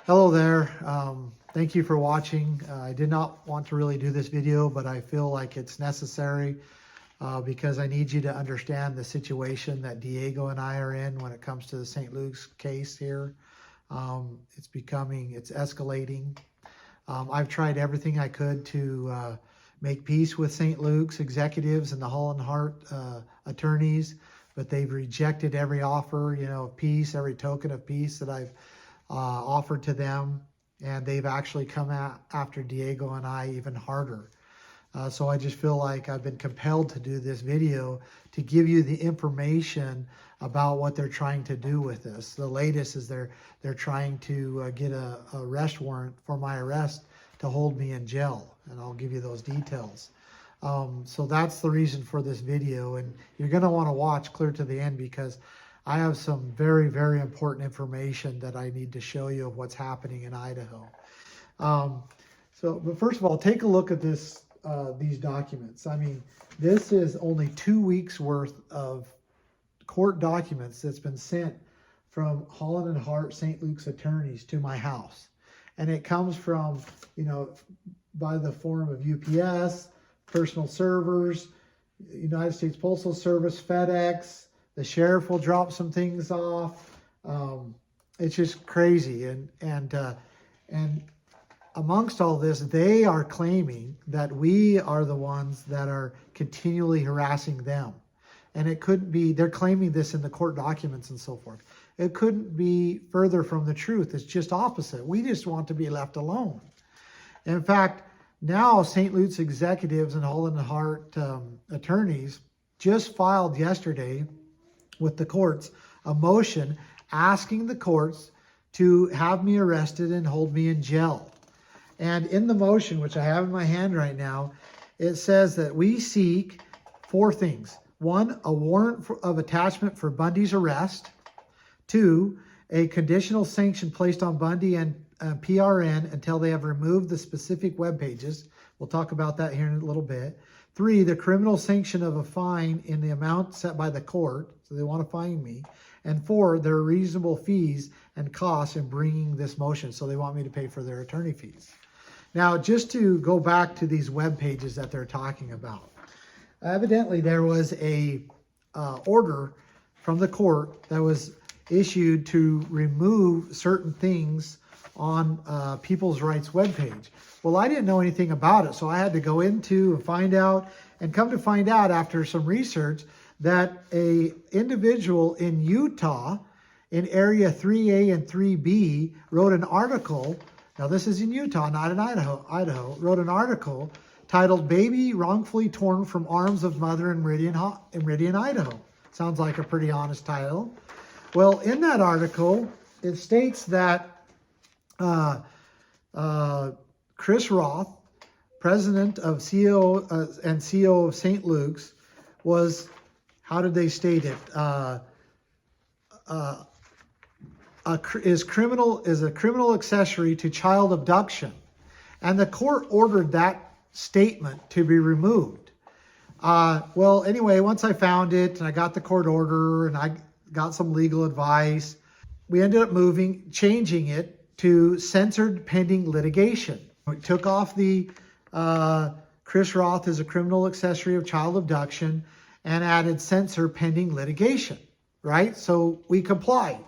Hello there. Thank you for watching. I did not want to really do this video, but I feel like it's necessary because I need you to understand the situation that Diego and I are in when it comes to the St. Luke's case here. It's escalating. I've tried everything I could to make peace with St. Luke's executives and the Hall & Hart attorneys, but they've rejected every offer, of peace, every token of peace that I've offered to them, and they've actually come after Diego and I even harder. So I just feel like I've been compelled to do this video to give you the information about what they're trying to do with this. The latest is they're trying to get a arrest warrant for my arrest to hold me in jail, and I'll give you those details. So that's the reason for this video, and you're going to want to watch clear to the end because I have some very, very important information that I need to show you of what's happening in Idaho. But first of all, take a look at these documents. I mean, this is only 2 weeks worth of court documents that's been sent from Holland & Hart St. Luke's attorneys to my house. And it comes from, by the form of UPS, personal servers, United States Postal Service, FedEx. The sheriff will drop some things off. It's just crazy. And amongst all this, they are claiming that we are the ones that are continually harassing them. And it couldn't be, they're claiming this in the court documents and so forth. It couldn't be further from the truth. It's just opposite. We just want to be left alone. In fact, now St. Luke's executives and Holland & Hart attorneys just filed yesterday with the courts a motion asking the courts to have me arrested and hold me in jail. And in the motion, which I have in my hand right now, it says that we seek 4 things. 1, a warrant of attachment for Bundy's arrest. 2, a conditional sanction placed on Bundy and PRN until they have removed the specific web pages. We'll talk about that here in a little bit. 3, the criminal sanction of a fine in the amount set by the court. So they want to fine me. And 4, their reasonable fees and costs in bringing this motion. So they want me to pay for their attorney fees. Now, just to go back to these web pages that they're talking about. Evidently, there was a order from the court that was issued to remove certain things on People's Rights webpage. Well, I didn't know anything about it, so I had to go into and find out, and come to find out after some research that a individual in Utah in area 3A and 3B wrote an article. Now this is in Utah, not in Idaho, wrote an article titled "Baby Wrongfully Torn from Arms of Mother in Meridian, Idaho." Sounds like a pretty honest title. Well, in that article, it states that Chris Roth, president of CEO and CEO of St. Luke's, was, how did they state it? Is a criminal accessory to child abduction, and the court ordered that statement to be removed. Well, anyway, once I found it and I got the court order and I got some legal advice, we ended up changing it to censored pending litigation. We took off the Chris Roth is a criminal accessory of child abduction and added censor pending litigation, right? So we complied.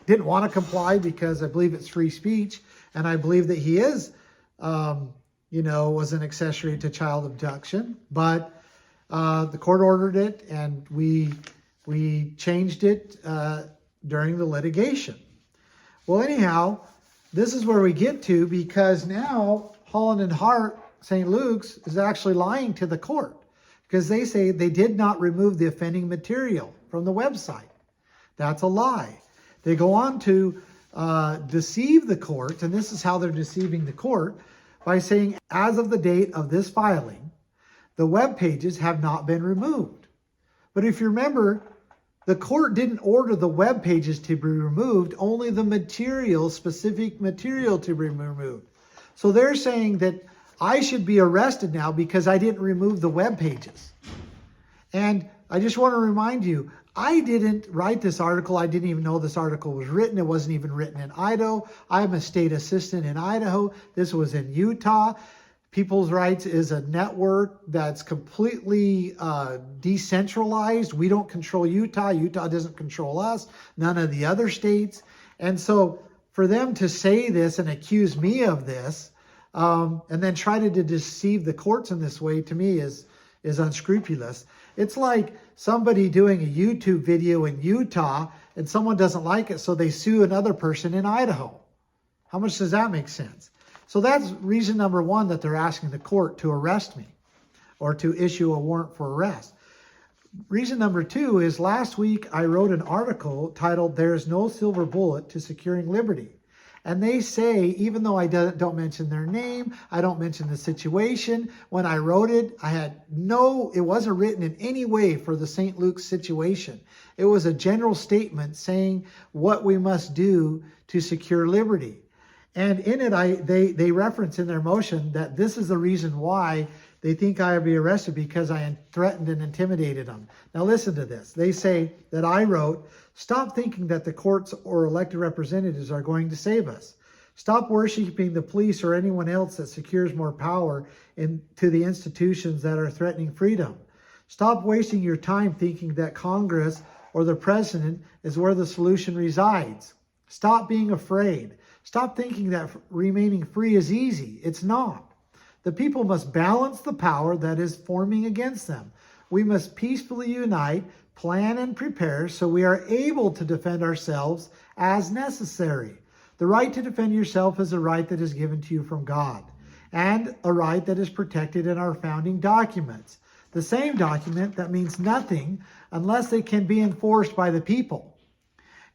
Didn't want to comply because I believe it's free speech, and I believe that he is, was an accessory to child abduction, but the court ordered it, and we changed it during the litigation. Well, anyhow, this is where we get to, because now Holland & Hart St. Luke's is actually lying to the court because they say they did not remove the offending material from the website. That's a lie. They go on to deceive the court, and this is how they're deceiving the court, by saying, as of the date of this filing, the web pages have not been removed. But if you remember, the court didn't order the web pages to be removed, only the specific material to be removed. So they're saying that I should be arrested now because I didn't remove the web pages. And I just want to remind you, I didn't write this article. I didn't even know this article was written. It wasn't even written in Idaho. I'm a state assistant in Idaho. This was in Utah. People's Rights is a network that's completely decentralized. We don't control Utah. Utah doesn't control us. None of the other states. And so for them to say this and accuse me of this, and then try to deceive the courts in this way, to me is unscrupulous. It's like somebody doing a YouTube video in Utah and someone doesn't like it, so they sue another person in Idaho. How much does that make sense? So that's reason number one that they're asking the court to arrest me or to issue a warrant for arrest. Reason number two is last week I wrote an article titled "There's No Silver Bullet to Securing Liberty." And they say, even though I don't mention their name, I don't mention the situation, when I wrote it, it wasn't written in any way for the St. Luke's situation. It was a general statement saying what we must do to secure liberty. And in it, they reference in their motion that this is the reason why they think I would be arrested, because I threatened and intimidated them. Now listen to this. They say that I wrote, "Stop thinking that the courts or elected representatives are going to save us. Stop worshiping the police or anyone else that secures more power to the institutions that are threatening freedom. Stop wasting your time thinking that Congress or the president is where the solution resides. Stop being afraid. Stop thinking that remaining free is easy. It's not. The people must balance the power that is forming against them. We must peacefully unite, plan, and prepare so we are able to defend ourselves as necessary. The right to defend yourself is a right that is given to you from God, and a right that is protected in our founding documents. The same document that means nothing unless it can be enforced by the people."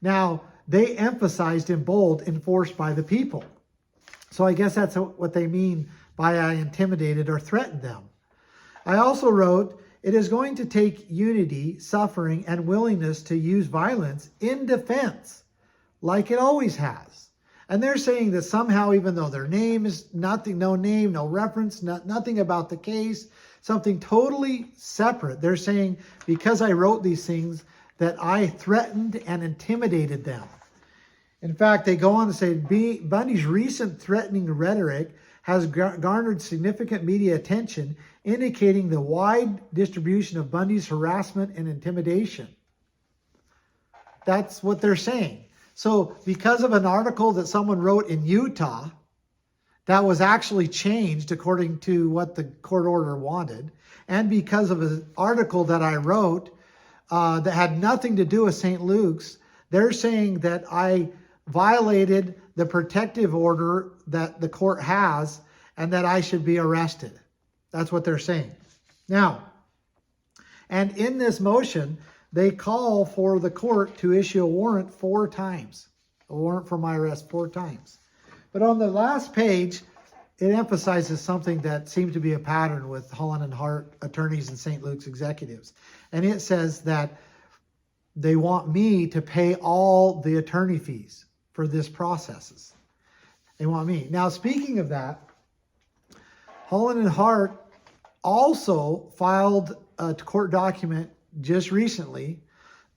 Now, they emphasized in bold, enforced by the people. So I guess that's what they mean by I intimidated or threatened them. I also wrote, "It is going to take unity, suffering, and willingness to use violence in defense, like it always has." And they're saying that somehow, even though their name is nothing, no name, no reference, nothing about the case, something totally separate, they're saying because I wrote these things that I threatened and intimidated them. In fact, they go on to say Bundy's recent threatening rhetoric has garnered significant media attention, indicating the wide distribution of Bundy's harassment and intimidation. That's what they're saying. So because of an article that someone wrote in Utah that was actually changed according to what the court order wanted, and because of an article that I wrote that had nothing to do with St. Luke's, they're saying that I violated the protective order that the court has and that I should be arrested. That's what they're saying. Now, and in this motion, they call for the court to issue a warrant 4 times, a warrant for my arrest 4 times. But on the last page, it emphasizes something that seems to be a pattern with Holland and Hart attorneys and St. Luke's executives. And it says that they want me to pay all the attorney fees for this processes. They want me. Now, speaking of that, Holland and Hart also filed a court document just recently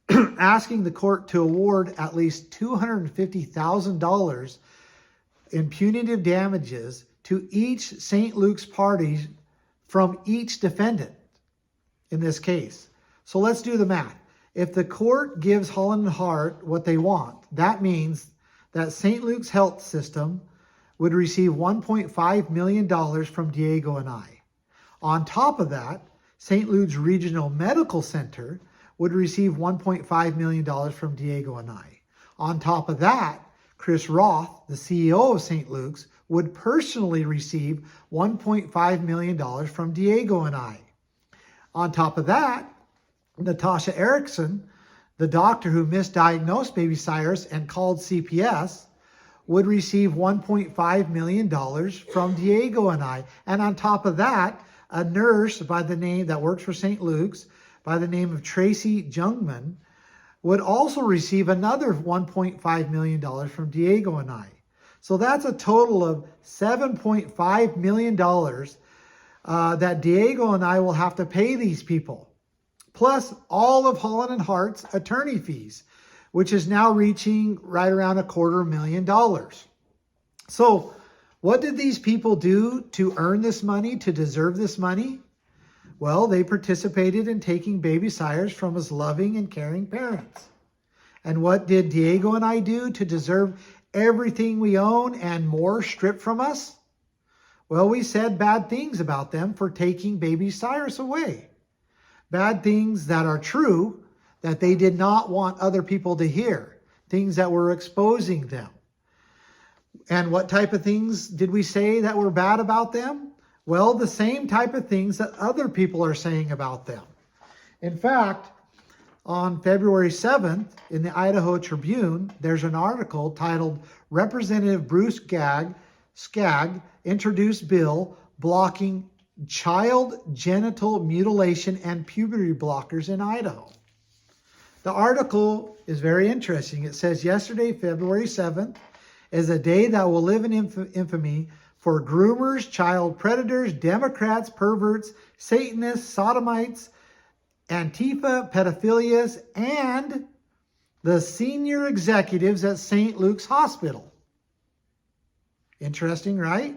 asking the court to award at least $250,000 in punitive damages to each St. Luke's party from each defendant in this case. So let's do the math. If the court gives Holland and Hart what they want, that means that St. Luke's health system would receive $1.5 million from Diego and I. On top of that, St. Luke's Regional Medical Center would receive $1.5 million from Diego and I. On top of that, Chris Roth, the CEO of St. Luke's, would personally receive $1.5 million from Diego and I. On top of that, Natasha Erickson, the doctor who misdiagnosed baby Cyrus and called CPS, would receive $1.5 million from Diego and I. And on top of that, a nurse by the name that works for St. Luke's by the name of Tracy Jungman would also receive another $1.5 million from Diego and I. So that's a total of $7.5 million that Diego and I will have to pay these people. plus all of Holland and Hart's attorney fees, which is now reaching right around $250,000. So what did these people do to earn this money, to deserve this money? Well, they participated in taking baby sires from his loving and caring parents. And what did Diego and I do to deserve everything we own and more stripped from us? Well, we said bad things about them for taking baby sires away. Bad things that are true, that they did not want other people to hear. Things that were exposing them. And what type of things did we say that were bad about them? Well, the same type of things that other people are saying about them. In fact, on February 7th, in the Idaho Tribune, there's an article titled Representative Bruce Skagg introduced bill blocking child genital mutilation and puberty blockers in Idaho. The article is very interesting. It says, yesterday, February 7th, is a day that will live in infamy for groomers, child predators, Democrats, perverts, Satanists, sodomites, Antifa, pedophilias, and the senior executives at St. Luke's Hospital. Interesting, right?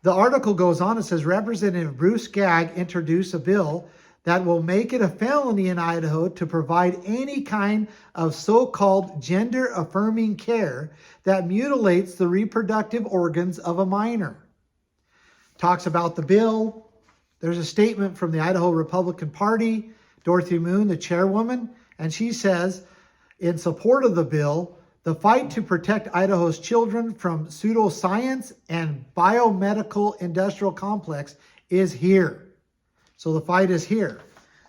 The article goes on, it says, Representative Bruce Skagg introduced a bill that will make it a felony in Idaho to provide any kind of so-called gender-affirming care that mutilates the reproductive organs of a minor. Talks about the bill. There's a statement from the Idaho Republican Party, Dorothy Moon, the chairwoman, and she says, in support of the bill, the fight to protect Idaho's children from pseudoscience and biomedical industrial complex is here. So the fight is here.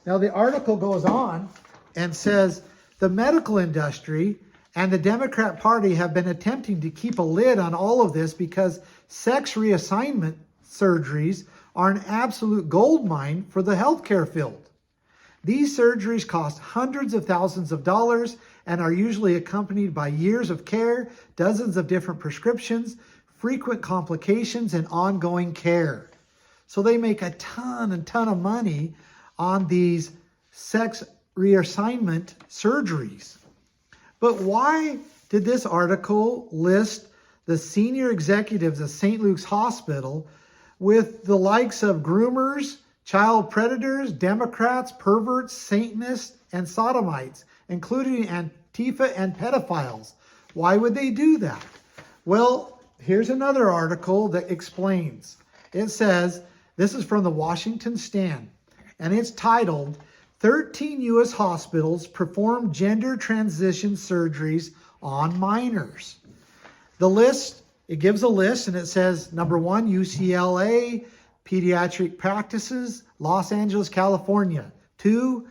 Now the article goes on and says the medical industry and the Democrat Party have been attempting to keep a lid on all of this because sex reassignment surgeries are an absolute goldmine for the healthcare field. These surgeries cost hundreds of thousands of dollars and are usually accompanied by years of care, dozens of different prescriptions, frequent complications, and ongoing care. So they make a ton of money on these sex reassignment surgeries. But why did this article list the senior executives of St. Luke's Hospital with the likes of groomers, child predators, Democrats, perverts, Satanists, and sodomites, including Antifa and pedophiles? Why would they do that? Well, here's another article that explains. It says, this is from the Washington Stand, and it's titled, 13 U.S. hospitals perform gender transition surgeries on minors. The list, it gives a list, and it says, number 1, UCLA, Pediatric Practices, Los Angeles, California. 2,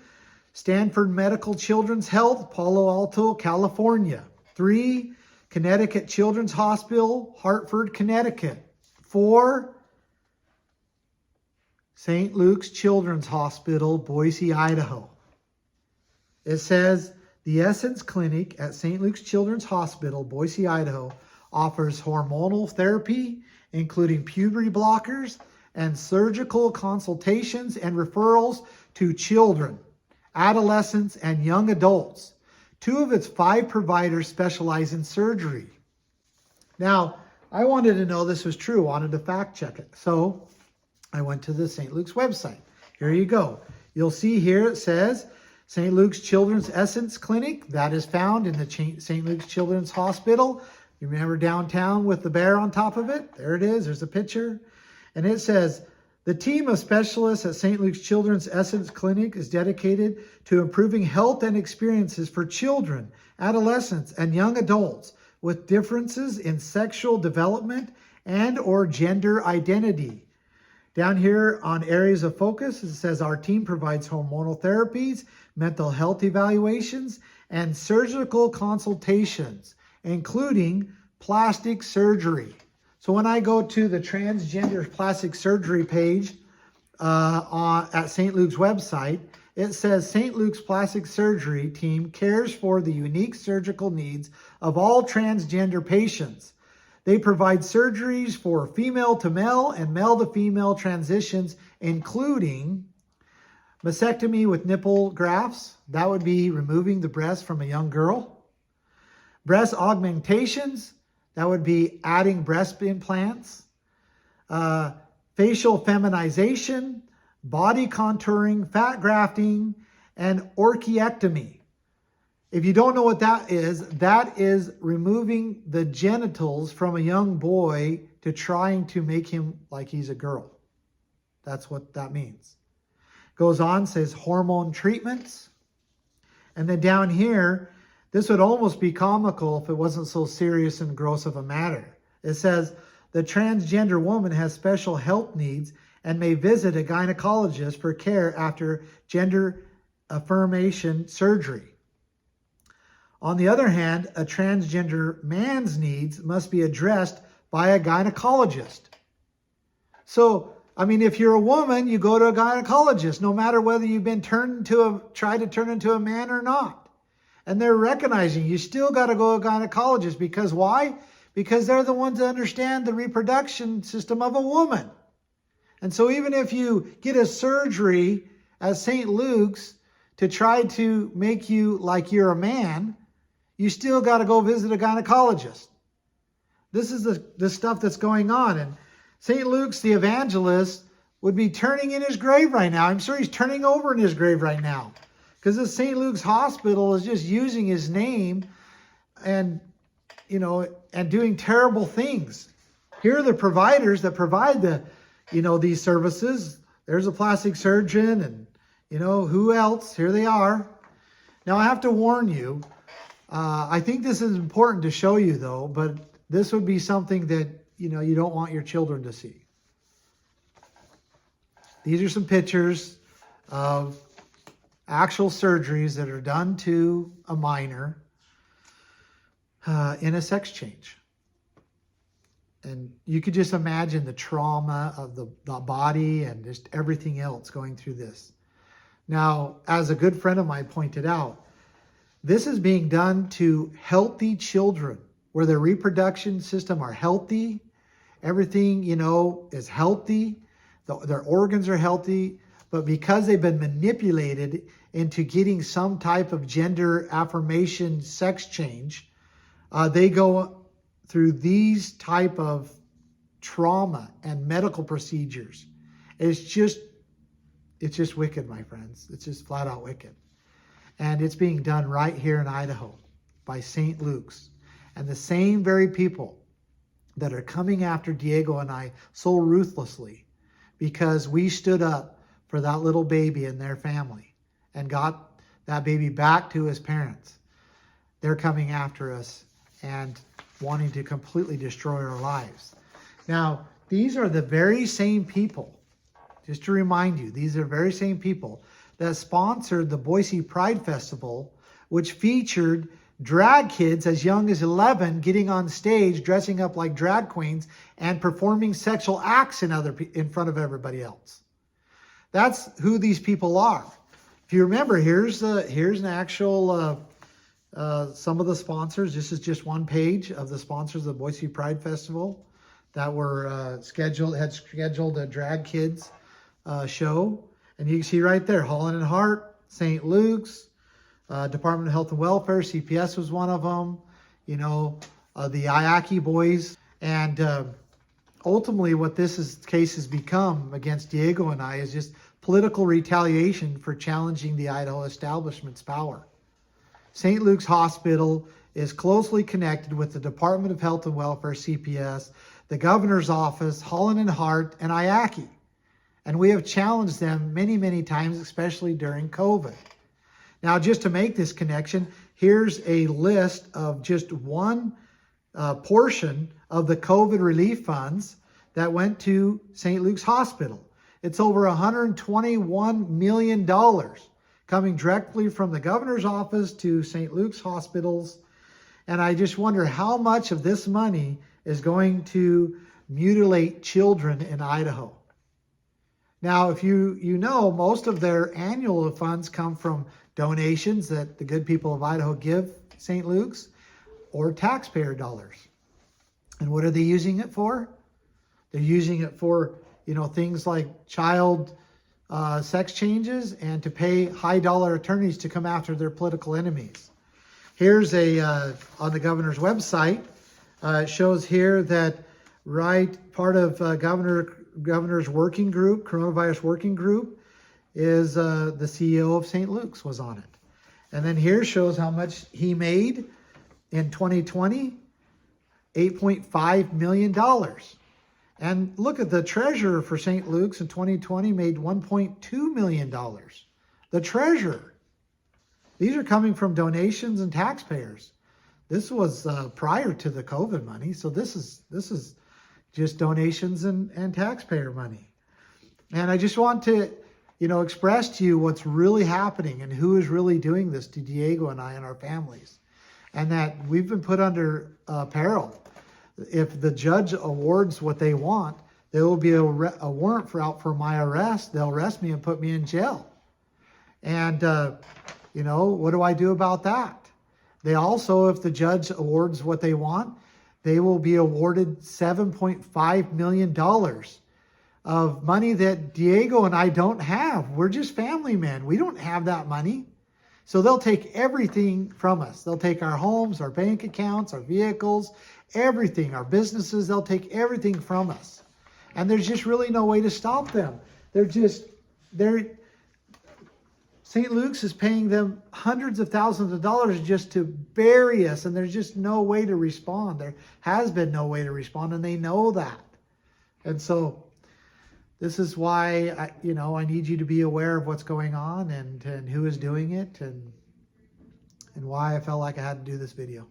Stanford Medical Children's Health, Palo Alto, California. 3, Connecticut Children's Hospital, Hartford, Connecticut. 4, St. Luke's Children's Hospital, Boise, Idaho. It says, the Essence Clinic at St. Luke's Children's Hospital, Boise, Idaho, offers hormonal therapy, including puberty blockers, and surgical consultations and referrals to children, adolescents, and young adults. 2 of its 5 providers specialize in surgery. Now, I wanted to know this was true, wanted to fact check it. So I went to the St. Luke's website. Here you go. You'll see here it says St. Luke's Children's Essence Clinic. That is found in the St. Luke's Children's Hospital. You remember downtown with the bear on top of it? There it is. There's a picture. And it says, the team of specialists at St. Luke's Children's Essence Clinic is dedicated to improving health and experiences for children, adolescents, and young adults with differences in sexual development and or gender identity. Down here on areas of focus, it says our team provides hormonal therapies, mental health evaluations, and surgical consultations, including plastic surgery. So when I go to the transgender plastic surgery page at St. Luke's website, it says St. Luke's plastic surgery team cares for the unique surgical needs of all transgender patients. They provide surgeries for female to male and male to female transitions, including Mastectomy with nipple grafts, that would be removing the breast from a young girl. Breast augmentations, that would be adding breast implants. Facial feminization, body contouring, fat grafting, and orchiectomy. If you don't know what that is removing the genitals from a young boy to trying to make him like he's a girl. That's what that means. Goes on, says hormone treatments. And then down here, this would almost be comical if it wasn't so serious and gross of a matter. It says, the transgender woman has special health needs and may visit a gynecologist for care after gender affirmation surgery. On the other hand, a transgender man's needs must be addressed by a gynecologist. So, I mean, if you're a woman, you go to a gynecologist, no matter whether you've been tried to turn into a man or not. And they're recognizing you still got to go to a gynecologist because why? Because they're the ones that understand the reproduction system of a woman. And so even if you get a surgery at St. Luke's to try to make you like you're a man, you still got to go visit a gynecologist. This is the stuff that's going on. And St. Luke's, the evangelist, would be turning in his grave right now. I'm sure he's turning over in his grave right now. Because the St. Luke's hospital is just using his name and, and doing terrible things. Here are the providers that provide these services. There's a plastic surgeon and, who else? Here they are. Now, I have to warn you, I think this is important to show you, though, but this would be something that, you don't want your children to see. These are some pictures of actual surgeries that are done to a minor in a sex change. And you could just imagine the trauma of the body and just everything else going through this. Now, as a good friend of mine pointed out, this is being done to healthy children where their reproduction system are healthy. Everything, is healthy. Their organs are healthy. But because they've been manipulated into getting some type of gender affirmation sex change, they go through these type of trauma and medical procedures. It's just wicked, my friends. It's just flat out wicked. And it's being done right here in Idaho by St. Luke's. And the same very people that are coming after Diego and I so ruthlessly because we stood up for that little baby and their family and got that baby back to his parents. They're coming after us and wanting to completely destroy our lives. Now, these are the very same people, just to remind you, these are the very same people that sponsored the Boise Pride Festival, which featured drag kids as young as 11 getting on stage, dressing up like drag queens and performing sexual acts in front of everybody else. That's who these people are. If you remember, here's an actual some of the sponsors. This is just one page of the sponsors of the Boise Pride Festival that were had scheduled a drag kids show. And you can see right there, Holland and Hart, St. Luke's, Department of Health and Welfare, CPS was one of them, the IACI boys. And ultimately what this case has become against Diego and I is just political retaliation for challenging the Idaho establishment's power. St. Luke's Hospital is closely connected with the Department of Health and Welfare, CPS, the governor's office, Holland and Hart, and IACI. And we have challenged them many, many times, especially during COVID. Now, just to make this connection, here's a list of just one portion of the COVID relief funds that went to St. Luke's Hospital. It's over $121 million coming directly from the governor's office to St. Luke's hospitals. And I just wonder how much of this money is going to mutilate children in Idaho. Now, if you know, most of their annual funds come from donations that the good people of Idaho give St. Luke's or taxpayer dollars. And what are they using it for? They're using it for, things like child sex changes and to pay high-dollar attorneys to come after their political enemies. Here's on the governor's website. It shows here that part of governor's working group, coronavirus working group, is the CEO of St. Luke's was on it. And then here shows how much he made in 2020, $8.5 million. And look at the treasurer for St. Luke's in 2020 made $1.2 million. The treasurer. These are coming from donations and taxpayers. This was prior to the COVID money. So this is just donations and taxpayer money. And I just want to, express to you what's really happening and who is really doing this to Diego and I and our families. And that we've been put under peril. If the judge awards what they want, there will be a warrant out for my arrest. They'll arrest me and put me in jail. And, what do I do about that? They also, if the judge awards what they want, they will be awarded $7.5 million of money that Diego and I don't have. We're just family men. We don't have that money. So they'll take everything from us. They'll take our homes, our bank accounts, our vehicles, everything, our businesses. They'll take everything from us. And there's just really no way to stop them. St. Luke's is paying them hundreds of thousands of dollars just to bury us. And there's just no way to respond. There has been no way to respond, and they know that. And so this is why, I need you to be aware of what's going on and who is doing it and why I felt like I had to do this video.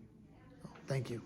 So, thank you.